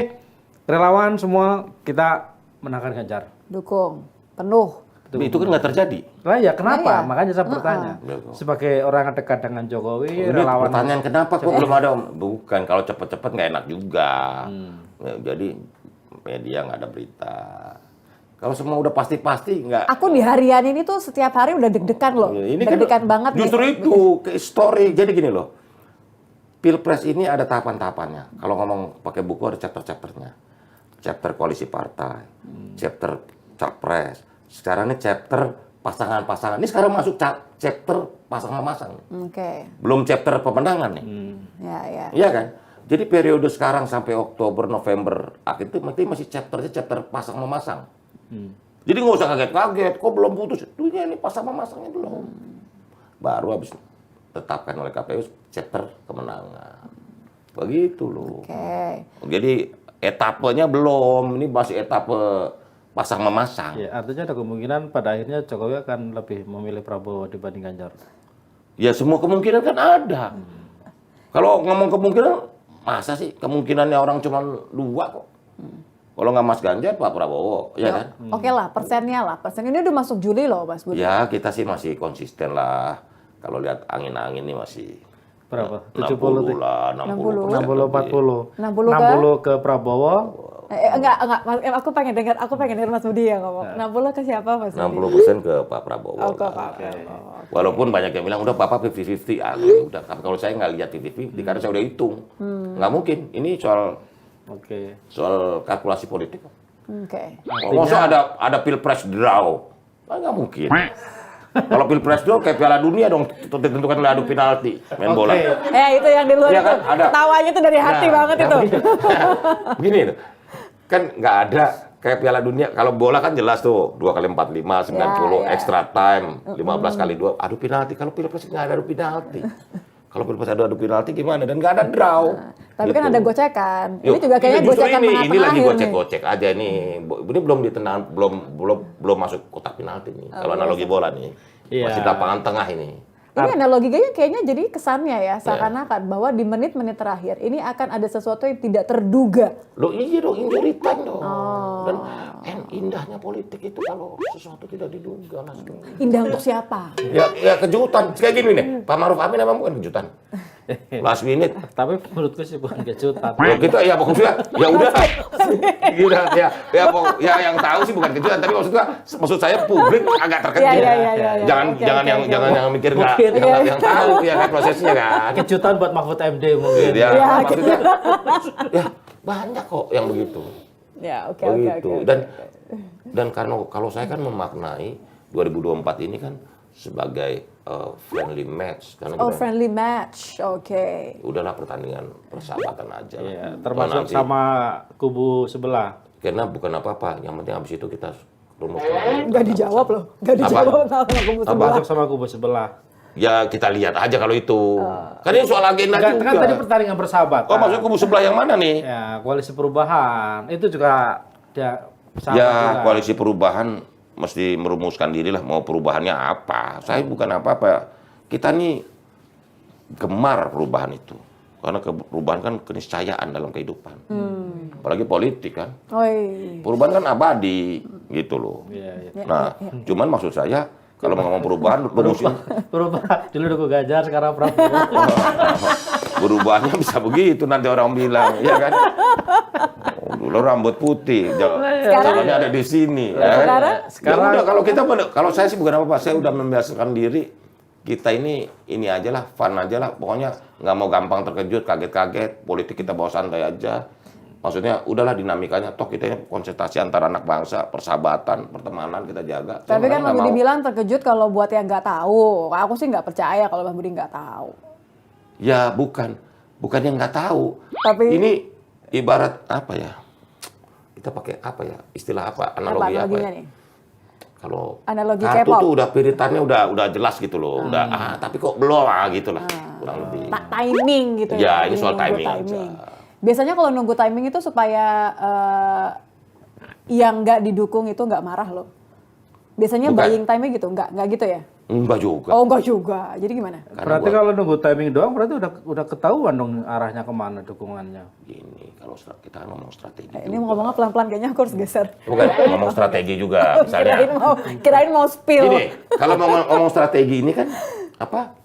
relawan semua kita menangkan Ganjar. Dukung penuh. Tapi itu kan nggak terjadi. Lah ya kenapa? Iya. Makanya saya bertanya. Sebagai orang yang dekat dengan Jokowi, Ini relawan pertanyaan kenapa kok belum ada? Bukan, kalau cepet-cepet nggak enak juga. Ya, jadi media nggak ada berita. Kalau semua udah pasti-pasti nggak. Aku di harian ini tuh setiap hari udah deg-degan loh. Ini Deg-degan banget. Justru nih. itu ke story. Jadi gini loh. Pilpres ini ada tahapan-tahapannya. Kalau ngomong pakai buku ada chapter-chapternya. Chapter koalisi partai, chapter capres. Sekarang ini chapter pasangan-pasangan. Ini sekarang masuk chapter pasangan-pasang. Oke. Belum chapter pemenangan nih. Ya. Iya kan? Jadi periode sekarang sampai Oktober, November, akhir itu masih chapter pasang-memasang. Jadi nggak usah kaget-kaget, kok belum putus? Dunia ini pasang-memasangnya belum. Baru habis tetapkan oleh KPU chapter kemenangan. Begitu loh. Oke. Jadi etapenya belum, ini masih etape pasang-memasang. ya, artinya ada kemungkinan pada akhirnya Jokowi akan lebih memilih Prabowo dibanding Ganjar. Ya semua kemungkinan kan ada. Kalau ngomong kemungkinan, masa sih kemungkinannya orang cuma 2 kok. Kalau nggak Mas Ganjar, Pak Prabowo, ya kan? Oke lah, persennya lah. Persen ini udah masuk Juli loh, Mas Budi. Ya kita sih masih konsisten lah. Kalau lihat angin-angin ini masih Berapa? 70 lah, 60. 60 40. 60 ke Prabowo, Enggak. Aku pengen dengar Mas Budi yang ngomong. 60 ke siapa, Mas Budi? 60% ke Pak Prabowo. Oh, ke lah. Pak Prabowo. Walaupun banyak yang bilang udah Bapak 50-50, udah. Tapi kalau saya nggak lihat 50-50 karena saya udah hitung, nggak mungkin. Ini soal kalkulasi politik. Oke. Masa ada pilpres draw? Nggak mungkin. Kalau pilpres draw kayak Piala Dunia dong, ditentukan oleh adu penalti main bola. Itu yang di luar Iya itu. kan, ada. Ketawanya tuh dari hati banget itu. Begini, kan nggak ada kayak Piala Dunia, kalau bola kan jelas tuh 2x45, 90, Ya. extra time, 15 kali 2, adu penalti. Kalau Pilpres nggak ada adu penalti. Kalau Pilpres ada adu penalti gimana? Dan nggak ada draw. Tapi kan Gitu. ada gocekan. Ini Yuk, juga kayaknya justru gocekan ini tengah-tengah lagi akhir nih. gocek-gocek aja nih. Ini belum ditenang, belum masuk kotak penalti nih. Kalau analogi bola nih. Iya. Masih lapangan tengah ini. Ini analogikanya kayaknya jadi kesannya ya, seakan-akan bahwa di menit-menit terakhir ini akan ada sesuatu yang tidak terduga. Loh iya dong, injury time dong. Oh. Dan indahnya politik itu kalau sesuatu tidak diduga langsung. Indah untuk siapa? Ya kejutan. Kayak gini nih, Pak Maruf Amin emang bukan kejutan. Last minute. Tapi menurutku sih bukan kejutan. Ya kita ya pokoknya ya udah. Gila ya yang tahu sih bukan kejutan, tapi maksud saya publik agak terkejut. Iya. Jangan Oke, jangan oke, yang oke. jangan yang mikir nggak Mungkin. yang tahu ya kan prosesnya kan. Kejutan buat Mahfud MD mungkin. Ya, Ya, maksudnya ya banyak kok yang begitu. Ya, oke. Begitu. Dan karena kalau saya kan memaknai 2024 ini kan sebagai friendly match karena Oh, kita friendly match. Oke. udahlah pertandingan persahabatan aja lah. Iya, Kalau termasuk nanti- sama kubu sebelah. karena bukan apa-apa, yang penting habis itu kita rumuskan. Nggak dijawab loh. Nggak dijawab sama kubu sebelah. Termasuk sama kubu sebelah. Ya kita lihat aja kalau itu. Kan ini soal agenda Kan, juga. kan tadi pertandingan bersahabatan. Oh maksudnya kubu sebelah yang mana nih? Ya, koalisi perubahan. Itu juga dia sahabat Ya juga. koalisi perubahan mesti merumuskan diri lah mau perubahannya apa. Saya bukan apa-apa. Kita nih gemar perubahan itu. Karena perubahan kan keniscayaan dalam kehidupan. Apalagi politik kan. Oi. Perubahan kan abadi gitu loh. Iya. Nah, cuman maksud saya kalau mau ngomong perubahan, rumusin Berubah. Dulu dukung Ganjar, sekarang Prabowo. perubahannya bisa begitu nanti orang bilang, ya kan? Oh, dulu rambut putih, jalannya ada di sini. Ya. Sekarang? Ya udah, kalau saya sih bukan apa-apa, saya udah membiasakan diri. Kita ini aja lah, fun aja lah. Pokoknya nggak mau gampang terkejut, kaget-kaget. Politik kita bawa santai aja. Maksudnya udahlah dinamikanya. Toh kita ini konsentrasi antara anak bangsa, persahabatan, pertemanan kita jaga. Tapi kan Nggak Bang Budi mau. bilang terkejut kalau buat yang nggak tahu. Aku sih nggak percaya kalau Bang Budi nggak tahu. Ya bukan yang nggak tahu. Tapi- ini ibarat apa ya? Kita pakai apa ya? Istilah apa? Analogi apa? analoginya Ya? nih? Kalau Analogi kartu K-pop. tuh udah piritannya udah jelas gitu loh. Udah tapi kok belum gitu lah. Kurang lebih. Timing gitu Ya, ini Jadi soal nunggu timing aja. Biasanya kalau nunggu timing itu supaya yang nggak didukung itu nggak marah loh. Biasanya Bukan. buying time gitu, nggak gitu ya? Enggak juga. Oh nggak juga. Jadi gimana? Berarti kalau nunggu timing doang, berarti udah ketahuan dong arahnya kemana dukungannya. Gini, kalau kita ngomong strategi. Ini mau ngomongnya pelan-pelan kayaknya aku harus geser. Bukan ngomong strategi juga misalnya. Kirain mau spill. Gini, kalau mau ngomong strategi ini kan apa?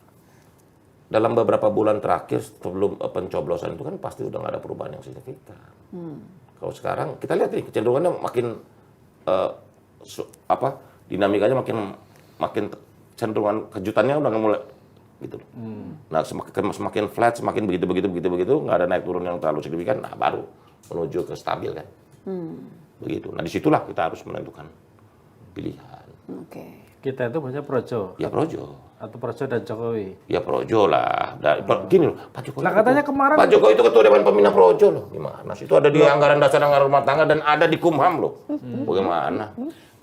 Dalam beberapa bulan terakhir sebelum pencoblosan itu kan pasti udah nggak ada perubahan yang signifikan. Kalau sekarang kita lihat nih kecenderungannya makin dinamikanya makin cenderungan kejutannya udah mulai gitu. Nah semakin flat, semakin begitu nggak ada naik turun yang terlalu signifikan, nah baru menuju ke stabil kan. Begitu. Nah disitulah kita harus menentukan pilihan. Oke. Kita itu maksudnya Projo Ya Projo. atau Projo dan Jokowi. Ya Projo lah. Gini loh, Pak Jokowi. Lah katanya kemarin Pak Jokowi itu ketua Dewan Pembina Projo loh. Gimana sih? Itu ada di anggaran dasar anggaran rumah tangga dan ada di Kumham loh. Bagaimana?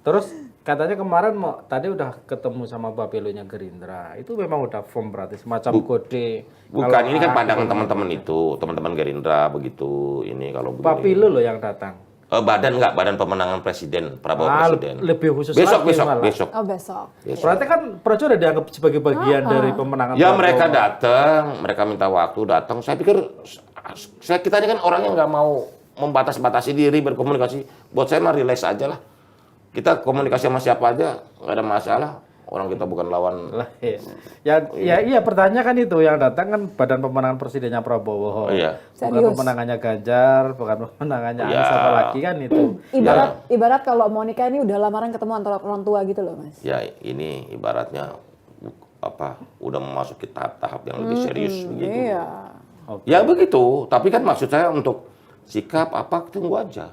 terus katanya kemarin tadi udah ketemu sama Bapelonya Gerindra. Itu memang udah firm berarti semacam kode. Bukan, Kalau ini kan arah pandangan itu- teman-teman itu, teman-teman Gerindra begitu. Ini kalau begini. Bapilo loh yang datang. Badan pemenangan presiden, Prabowo presiden. Lebih khusus Besok, lagi malah. besok. Oh besok. Berarti kan Projo udah dianggap sebagai bagian dari pemenangan Ya Prabowo. mereka datang, mereka minta waktu datang. Saya pikir kita ini kan orang yang nggak mau membatas-batasi diri berkomunikasi. Buat saya mah relax aja lah. Kita komunikasi sama siapa aja nggak ada masalah. Orang kita bukan lawan. Lah, iya. Iya pertanyaan kan itu yang datang kan badan pemenangan presidennya Prabowo. Iya. Bukan Serius. pemenangannya Ganjar, bukan pemenangannya Iya. Anies apa lagi kan itu. Ibarat kalau mau nikah ini udah lamaran ketemu antara orang tua gitu loh mas. Ya ini ibaratnya udah memasuki tahap-tahap yang lebih serius begitu. Iya. Ya begitu. Tapi kan maksud saya untuk sikap tunggu aja.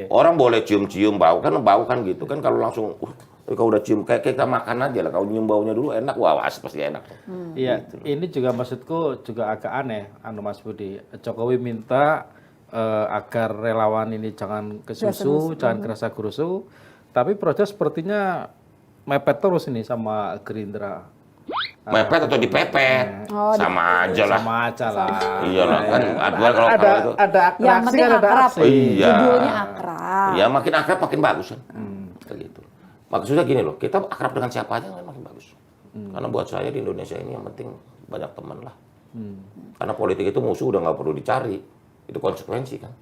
Orang boleh cium-cium bau kan gitu kan kalau langsung kalau udah cium kayak kita makan aja lah, kalau nyium baunya dulu enak, wah pasti enak. Iya, ini juga maksudku juga agak aneh, Mas Budi. Jokowi minta agar relawan ini jangan kesusu, jangan kerasa gerusu. Tapi Projo sepertinya mepet terus ini sama Gerindra. Mepet atau dipepet, sama aja lah. Sama aja lah. Iyalah kan, Adwal kalau itu. Ada Yang reaksi penting kan ada akrab. aksi. Iya. Judulnya akrab. Ya makin akrab makin bagus kan. Kayak gitu. Maksudnya gini loh, kita akrab dengan siapa aja makin bagus. Karena buat saya di Indonesia ini yang penting banyak teman lah. Karena politik itu musuh udah nggak perlu dicari, itu konsekuensi kan.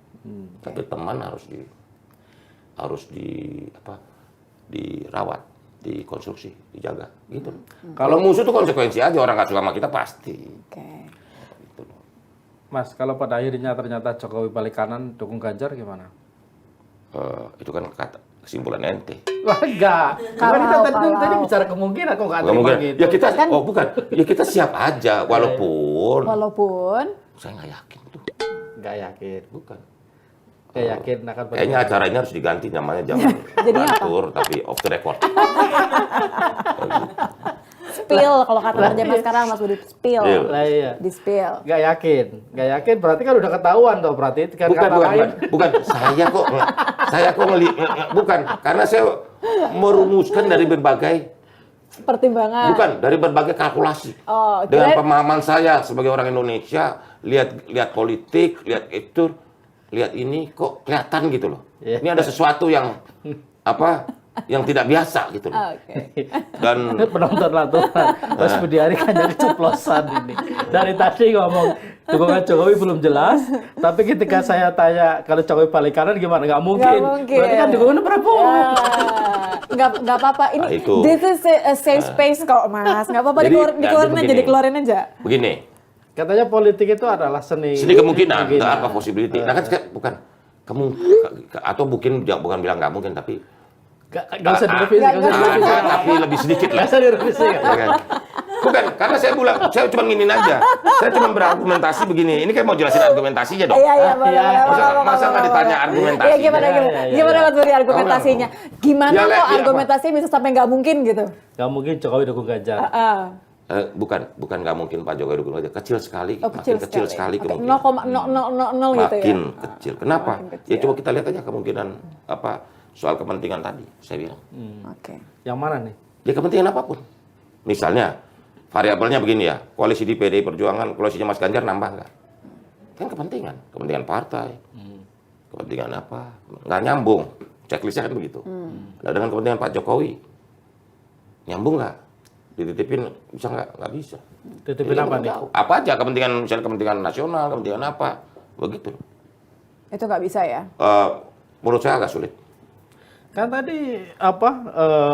Tapi teman harus dirawat, dikonstruksi, dijaga, gitu. Kalau musuh tuh konsekuensi aja, orang nggak suka sama kita pasti. Oke. Gitu loh. Mas, kalau pada akhirnya ternyata Jokowi balik kanan, dukung Ganjar gimana? Itu kan kesimpulan ente. Wah, enggak. Karena kita tadi bicara kemungkinan kok nggak ada Mungkin, gitu. ya kita, bukan, ya kita siap aja, walaupun saya nggak yakin tuh, Nggak yakin. bukan. Nggak yakin akan Kayaknya acara ini harus diganti namanya jangan ngatur tapi off the record. Spill kalau kata zaman sekarang Mas Budi, spill. Lah iya. Di spill. Nggak yakin berarti kan udah ketahuan toh, berarti kan Bukan. Saya kok bukan, karena saya merumuskan dari berbagai Pertimbangan. bukan dari berbagai kalkulasi. Oh, Dengan kirain- pemahaman saya sebagai orang Indonesia, lihat politik, lihat itu, lihat ini kok kelihatan gitu loh. Iya. Ini ada sesuatu yang yang tidak biasa gitu loh. Oke. Dan penonton laturan. Mas Budi Ari kan jadi ceplosan ini. Dari tadi ngomong dukungan Jokowi belum jelas, tapi ketika saya tanya kalau Jokowi balik kanan gimana? Nggak mungkin. Berarti kan dukungannya Prabowo. Nggak apa-apa. Ini Nah, itu. this is a safe space kok Mas. Nggak apa-apa Jadi, dikeluarin aja, begini. dikeluarin aja. begini, Katanya politik itu adalah seni. seni kemungkinan, nggak apa possibility. Nah kan bukan atau mungkin bukan bilang nggak mungkin, tapi Nggak usah direvisi. Nggak usah direvisi. tapi lebih sedikit lah. Nggak usah direvisi. Ya kan? Bukan, karena saya cuma nginin aja. Saya cuma berargumentasi begini. Ini kayak mau jelasin argumentasinya dong. Iya, boleh. Masa nggak ditanya argumentasinya? Iya, gimana Mas Budi argumentasinya? Gimana Ya, kok iya, argumentasinya bisa sampai nggak mungkin gitu? Nggak mungkin Jokowi dukung Ganjar. Bukan nggak mungkin Pak Jokowi dukung aja. Kecil sekali, Oh, makin kecil sekali Oke, kemungkinan. 0,0000 gitu ya? Makin kecil. Kenapa? Makin kecil. Ya coba kita lihat aja kemungkinan soal kepentingan tadi. Saya bilang. Oke. Yang mana nih? Ya kepentingan apapun. Misalnya variabelnya begini ya. Koalisi di PDI Perjuangan, koalisinya Mas Ganjar nambah nggak? Kan kepentingan partai. Kepentingan apa? Nggak nyambung. Checklistnya kan begitu. Nah dengan kepentingan Pak Jokowi, nyambung nggak? Dititipin bisa nggak? Nggak bisa. Titipin Jadi apa nggak nih? tahu. Apa aja kepentingan, misalnya kepentingan nasional, kepentingan apa, begitu. Itu nggak bisa ya? Menurut saya agak sulit. Kan tadi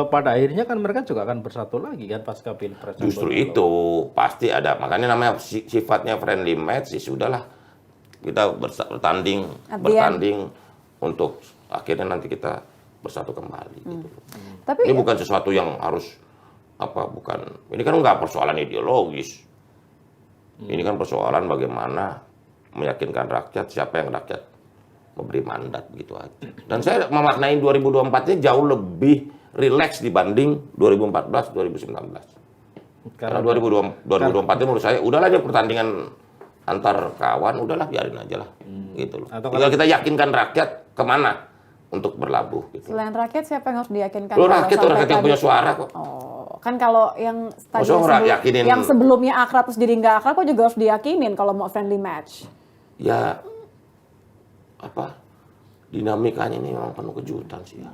pada akhirnya kan mereka juga akan bersatu lagi kan pasca Pilpres. Justru itu pasti ada, makanya namanya sifatnya friendly match. Ya sudahlah, kita bertanding untuk akhirnya nanti kita bersatu kembali. Gitu. Tapi Ini bukan sesuatu yang harus bukan. Ini kan nggak persoalan ideologis. Ini kan persoalan bagaimana meyakinkan rakyat, siapa yang rakyat memberi mandat gitu aja. Dan saya memaknai 2024 ini jauh lebih rileks dibanding 2014, 2019. Karena 2024 itu menurut saya udahlah aja pertandingan antar kawan, udahlah biarin aja lah. Gitu loh. Tinggal kita yakinkan rakyat kemana untuk berlabuh. Gitu. selain rakyat siapa yang harus diyakinkan? Lo kalau rakyat sampai yang tadi? punya suara kok. Oh, kan kalau yang tadi yakinin. yang sebelumnya akrab terus jadi nggak akrab kok juga harus diyakinin kalau mau friendly match. Ya dinamikanya ini memang penuh kejutan sih ya.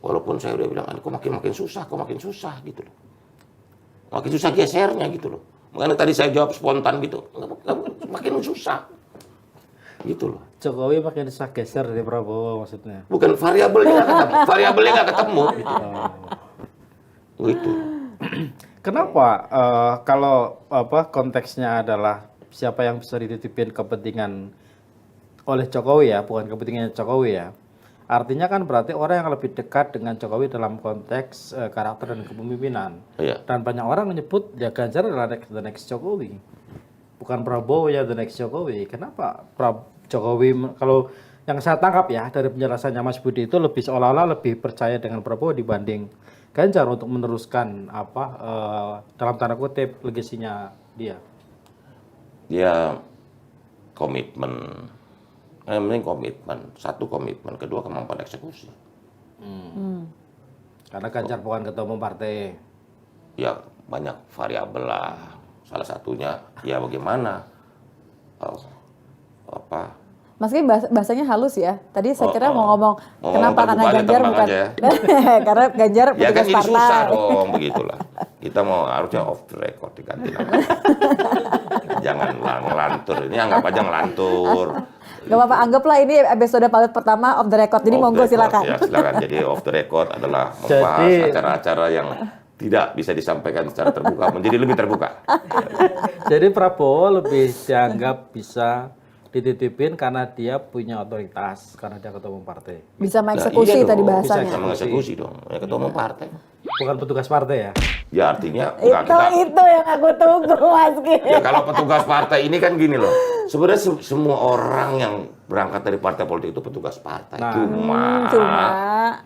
Walaupun saya udah bilang, kok makin susah gitu loh. Makin susah gesernya gitu loh. Makanya tadi saya jawab spontan gitu, makin susah gitu loh. Jokowi makin susah geser dari Prabowo maksudnya. Bukan variabelnya nggak ketemu gitu. Gitu. Kenapa kalau konteksnya adalah siapa yang bisa dititipin kepentingan oleh Jokowi ya, bukan kepentingannya Jokowi ya. Artinya kan berarti orang yang lebih dekat dengan Jokowi dalam konteks karakter dan kepemimpinan. Iya. Dan banyak orang menyebut ya Ganjar adalah the next Jokowi. Bukan Prabowo ya the next Jokowi. Kenapa Jokowi, kalau yang saya tangkap ya dari penjelasannya Mas Budi itu lebih seolah-olah lebih percaya dengan Prabowo dibanding Ganjar untuk meneruskan dalam tanda kutip legasinya dia. Dia komitmen Yang penting komitmen. Satu komitmen, kedua kemampuan eksekusi. Karena Ganjar bukan ketua umum partai. Ya banyak variabel lah. Salah satunya ya bagaimana Mas Kim bahasanya halus ya. Tadi saya kira mau ngomong Mau kenapa ngomong karena terbuka aja, Ganjar tenang bukan aja ya. karena Ganjar ya kan petugas ini susah partai. dong begitulah. Kita mau harusnya off the record diganti namanya. Jangan ngelantur. Ini anggap aja ngelantur. Gak apa-apa, anggaplah ini episode pilot pertama off the record. Jadi Off monggo the record, silakan. Ya silakan. Jadi off the record adalah membahas Jadi- acara-acara yang tidak bisa disampaikan secara terbuka menjadi lebih terbuka. Jadi Prabowo lebih dianggap bisa dititipin karena dia punya otoritas, karena dia ketua umum partai. Bisa Nah, mengeksekusi iya tadi dong, bahasanya. Bisa mengeksekusi dong. Ya, ketua umum partai. Bukan petugas partai ya? Ya artinya enggak Itu yang aku tunggu Mas Kim. Ya kalau petugas partai ini kan gini loh. Sebenarnya semua orang yang berangkat dari partai politik itu petugas partai. Nah. Cuma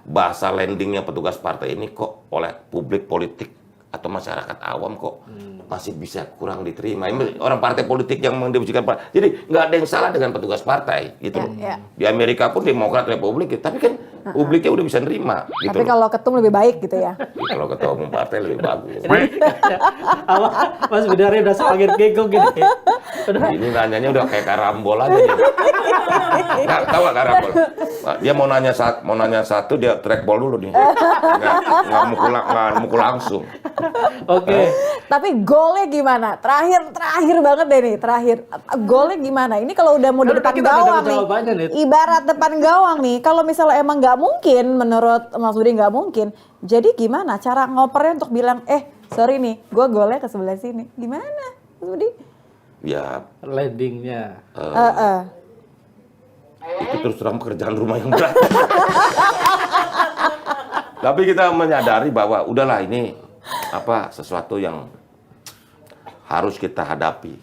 Bahasa landingnya petugas partai ini kok oleh publik politik atau masyarakat awam kok masih bisa kurang diterima. Ini orang partai politik yang mendefinisikan partai. Jadi nggak ada yang salah dengan petugas partai gitu loh. Ya. Di Amerika pun Demokrat Republik, tapi kan publiknya udah bisa nerima gitu tapi loh. kalau ketum lebih baik gitu ya. Kalau ketua umum partai lebih bagus. Apa Mas Bidari udah semakin kekok gini. Udah. Ini nanyanya udah kayak karambol aja nih. Nggak, tahu nggak karambol? Dia mau nanya satu dia trackball dulu nih. Nggak mukul langsung. Oke. Tapi golnya gimana? Terakhir banget deh nih, terakhir. Golnya gimana? Ini kalau udah mau di Kan depan kita udah gawang dapat jawabannya, nih. Nit. Ibarat depan gawang nih, kalau misalnya emang nggak mungkin, menurut Mas Budi nggak mungkin. Jadi gimana cara ngopernya untuk bilang, sorry nih, gue golnya ke sebelah sini. Gimana, Mas Budi? Ya Landingnya. itu terus terang pekerjaan rumah yang berat. Tapi kita menyadari bahwa udahlah ini sesuatu yang harus kita hadapi.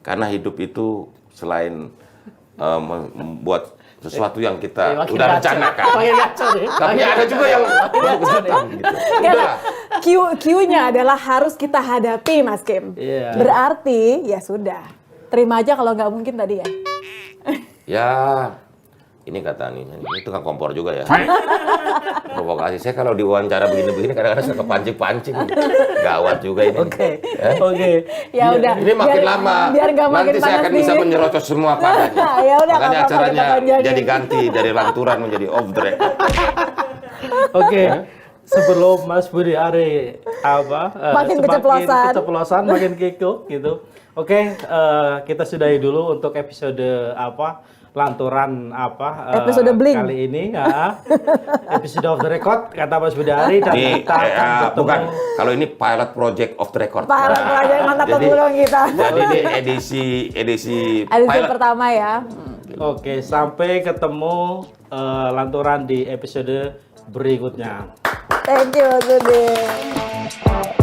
Karena hidup itu selain membuat sesuatu yang kita Makin udah kacau. rencanakan. Makin kacau nih. Tapi ada juga yang kejutan gitu. Udahlah. Q-nya adalah harus kita hadapi, Mas Kim. Iya. Berarti ya sudah, terima aja kalau nggak mungkin tadi ya. Ya, ini kata ini tukang kompor juga ya. Provokasi saya kalau diwawancara begini-begini kadang-kadang suka kepancing-pancing. Gawat juga ini. Oke. Oke. Ya udah. Ini makin biar- lama. biar nggak makin Nanti saya panas akan bisa dingin. menyerocos semua padanya. Ya udah, nggak Makanya apa-apa, acaranya kita panjangin. jadi ganti dari lanturan menjadi off the record. Oke. Sebelum Mas Budi Ari Makin keceplosan. makin kekok gitu. Oke, kita sudahi dulu untuk episode lanturan Episode bling. kali ini episode of the record kata Mas Budi Ari dan Ini kita akan ketemu bukan, kalau ini pilot project off the record. Parah aja mantap Jadi- dong kita. Jadi ini edisi pilot. pertama ya. Oke, sampai ketemu lanturan di episode berikutnya. Thank you, Mas Budi.